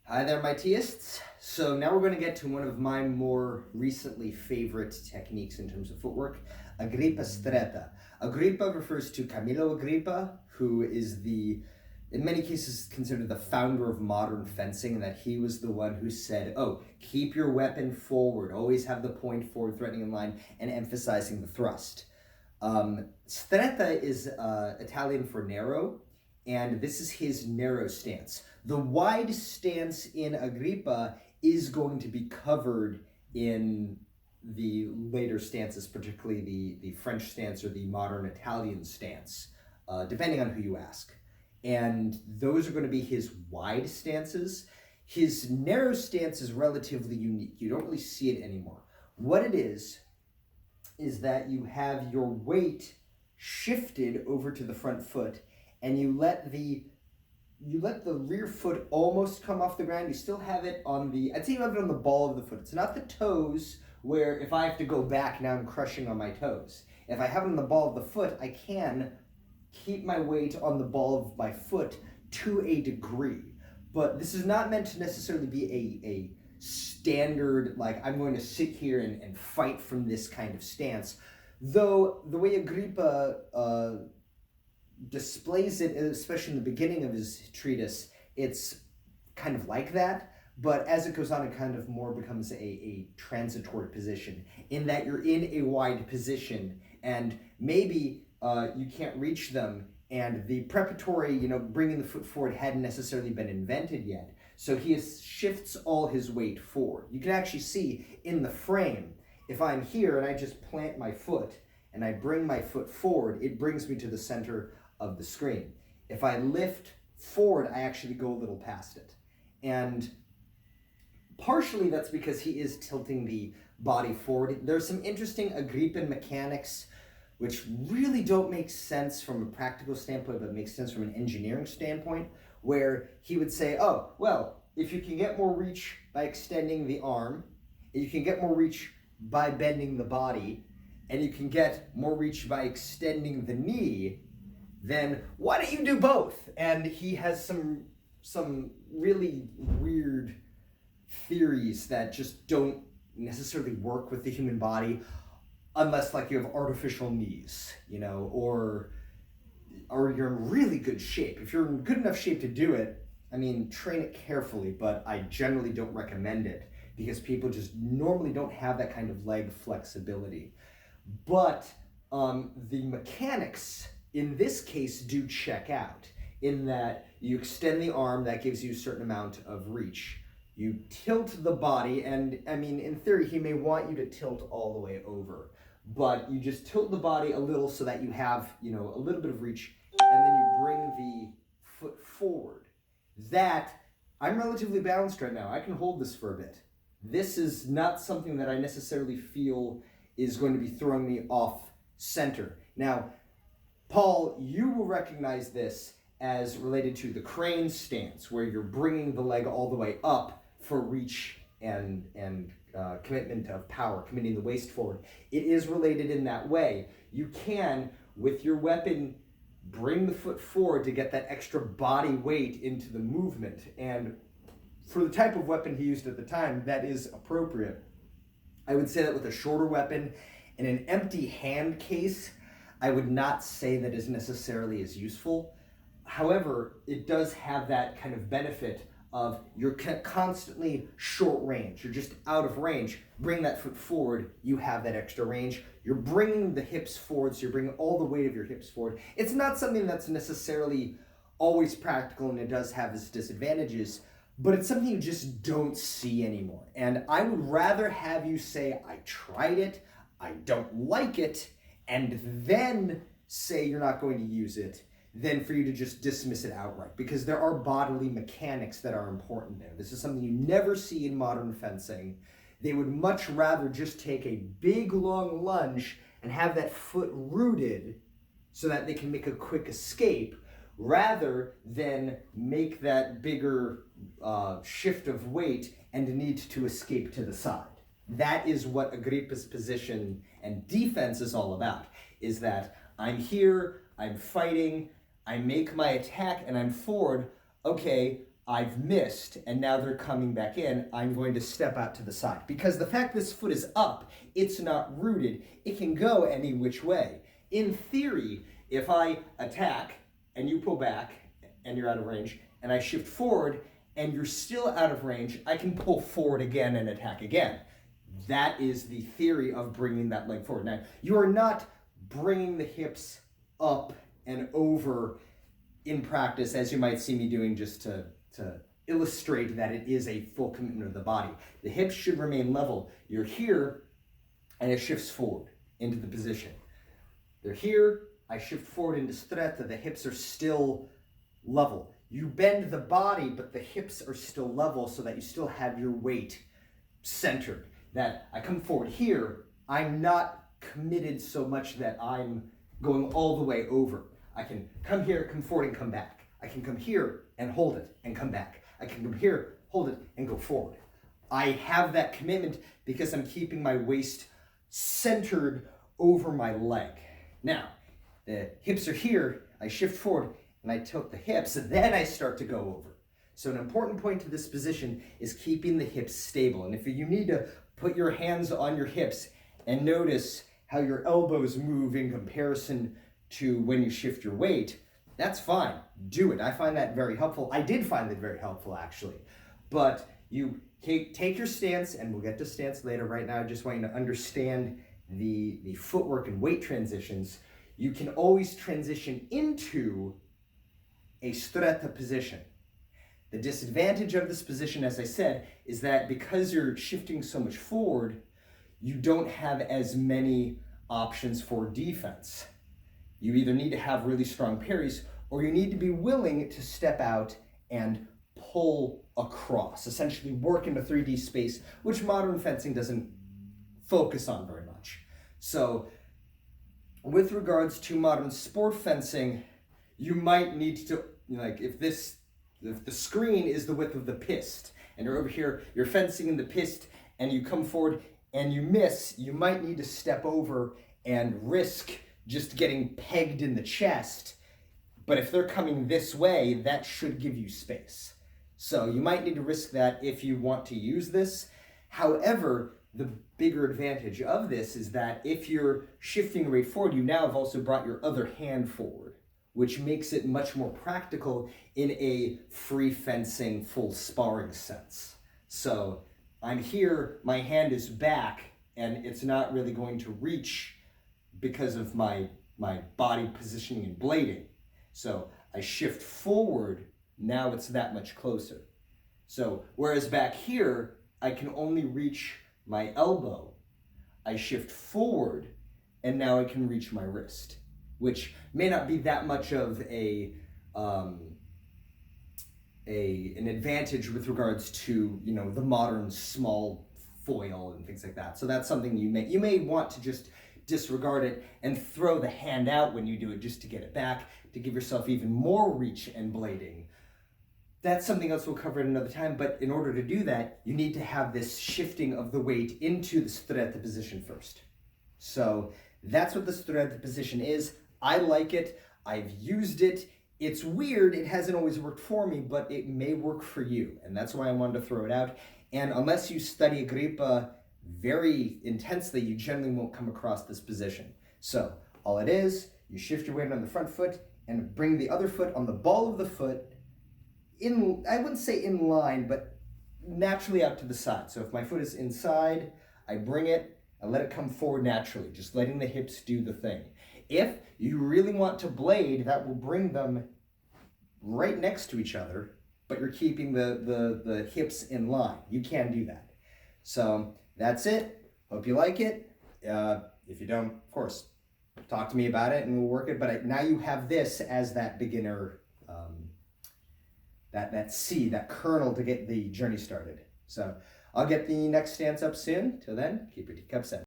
Hi there, my teists. So now we're going to get to one of my more recently favorite techniques in terms of footwork, Agrippa Stretta. Agrippa refers to Carmillo Agrippa, who is in many cases, considered the founder of modern fencing, that he was the one who said, keep your weapon forward, always have the point forward, threatening in line, and emphasizing the thrust. Stretta is Italian for narrow, and this is his narrow stance. The wide stance in Agrippa is going to be covered in the later stances, particularly the French stance or the modern Italian stance, depending on who you ask. And those are going to be his wide stances. His narrow stance is relatively unique. You don't really see it anymore. What it is that you have your weight shifted over to the front foot, and you let the rear foot almost come off the ground. You still have it on I'd say you have it on the ball of the foot. It's not the toes, where if I have to go back, now I'm crushing on my toes. If I have it on the ball of the foot, I can keep my weight on the ball of my foot to a degree. But this is not meant to necessarily be a standard, like I'm going to sit here and fight from this kind of stance. Though the way Agrippa displays it, especially in the beginning of his treatise, it's kind of like that, but as it goes on, it kind of more becomes a transitory position, in that you're in a wide position, and maybe you can't reach them, and the preparatory, bringing the foot forward hadn't necessarily been invented yet, so he shifts all his weight forward. You can actually see in the frame, if I'm here and I just plant my foot, and I bring my foot forward, it brings me to the center of the screen. If I lift forward, I actually go a little past it. And partially that's because he is tilting the body forward. There's some interesting Agrippan mechanics which really don't make sense from a practical standpoint, but make sense from an engineering standpoint, where he would say, if you can get more reach by extending the arm, and you can get more reach by bending the body, and you can get more reach by extending the knee, then why don't you do both? And he has some really weird theories that just don't necessarily work with the human body, unless like you have artificial knees, or you're in really good shape. If you're in good enough shape to do it, train it carefully, but I generally don't recommend it because people just normally don't have that kind of leg flexibility. But the mechanics in this case do check out, in that you extend the arm, that gives you a certain amount of reach. You tilt the body, and in theory, he may want you to tilt all the way over, but you just tilt the body a little so that you have, a little bit of reach, and then you bring the foot forward. I'm relatively balanced right now. I can hold this for a bit. This is not something that I necessarily feel is going to be throwing me off center. Now, Paul, you will recognize this as related to the crane stance, where you're bringing the leg all the way up for reach and commitment of power, committing the waist forward. It is related in that way. You can, with your weapon, bring the foot forward to get that extra body weight into the movement. And for the type of weapon he used at the time, that is appropriate. I would say that with a shorter weapon, in an empty hand case, I would not say that is necessarily as useful. However, it does have that kind of benefit of you're constantly short range. You're just out of range. Bring that foot forward, you have that extra range. You're bringing the hips forward, so you're bringing all the weight of your hips forward. It's not something that's necessarily always practical, and it does have its disadvantages, but it's something you just don't see anymore. And I would rather have you say, I tried it, I don't like it, and then say you're not going to use it, than for you to just dismiss it outright, because there are bodily mechanics that are important there. This is something you never see in modern fencing. They would much rather just take a big long lunge and have that foot rooted so that they can make a quick escape, rather than make that bigger shift of weight and need to escape to the side. That is what Agrippa's position and defense is all about, is that I'm here, I'm fighting, I make my attack, and I'm forward. Okay, I've missed and now they're coming back in, I'm going to step out to the side. Because the fact this foot is up, it's not rooted, it can go any which way. In theory, if I attack and you pull back and you're out of range, and I shift forward and you're still out of range, I can pull forward again and attack again. That is the theory of bringing that leg forward. Now, you are not bringing the hips up and over in practice, as you might see me doing, just to illustrate that it is a full commitment of the body. The hips should remain level. You're here, and it shifts forward into the position. They're here, I shift forward into stretta, the hips are still level. You bend the body, but the hips are still level so that you still have your weight centered. That I come forward here, I'm not committed so much that I'm going all the way over. I can come here, come forward, and come back. I can come here and hold it and come back. I can come here, hold it, and go forward. I have that commitment because I'm keeping my waist centered over my leg. Now, the hips are here, I shift forward, and I tilt the hips, and then I start to go over. So an important point to this position is keeping the hips stable. And if you need to put your hands on your hips and notice how your elbows move in comparison to when you shift your weight, that's fine. Do it. I find that very helpful. I did find it very helpful, actually. But you take your stance, and we'll get to stance later. Right now, I just want you to understand the footwork and weight transitions. You can always transition into a stretta position. The disadvantage of this position, as I said, is that because you're shifting so much forward, you don't have as many options for defense. You either need to have really strong parries, or you need to be willing to step out and pull across, essentially work into 3D space, which modern fencing doesn't focus on very much. So with regards to modern sport fencing, you might need to, like, if the screen is the width of the pist, and you're over here, you're fencing in the pist, and you come forward and you miss, you might need to step over and risk just getting pegged in the chest. But if they're coming this way, that should give you space. So you might need to risk that if you want to use this. However, the bigger advantage of this is that if you're shifting right forward, you now have also brought your other hand forward, which makes it much more practical in a free fencing, full sparring sense. So I'm here, my hand is back, and it's not really going to reach because of my body positioning and blading. So I shift forward, now it's that much closer. So whereas back here, I can only reach my elbow, I shift forward, and now I can reach my wrist, which may not be that much of an advantage with regards to, the modern small foil and things like that. So that's something you may want to just disregard it and throw the hand out when you do it just to get it back, to give yourself even more reach and blading. That's something else we'll cover at another time, but in order to do that, you need to have this shifting of the weight into the stretta position first. So that's what the stretta position is. I like it. I've used it. It's weird. It hasn't always worked for me, but it may work for you. And that's why I wanted to throw it out. And unless you study Agrippa very intensely, you generally won't come across this position. So all it is, you shift your weight on the front foot and bring the other foot on the ball of the foot in, I wouldn't say in line, but naturally out to the side. So if my foot is inside, I bring it, I let it come forward naturally, just letting the hips do the thing. If you really want to blade, that will bring them right next to each other, but you're keeping the hips in line. You can do that. So that's it. Hope you like it. If you don't, of course, talk to me about it and we'll work it. But now you have this as that beginner, that seed, that kernel to get the journey started. So I'll get the next stance up soon. Till then, keep your teacups set.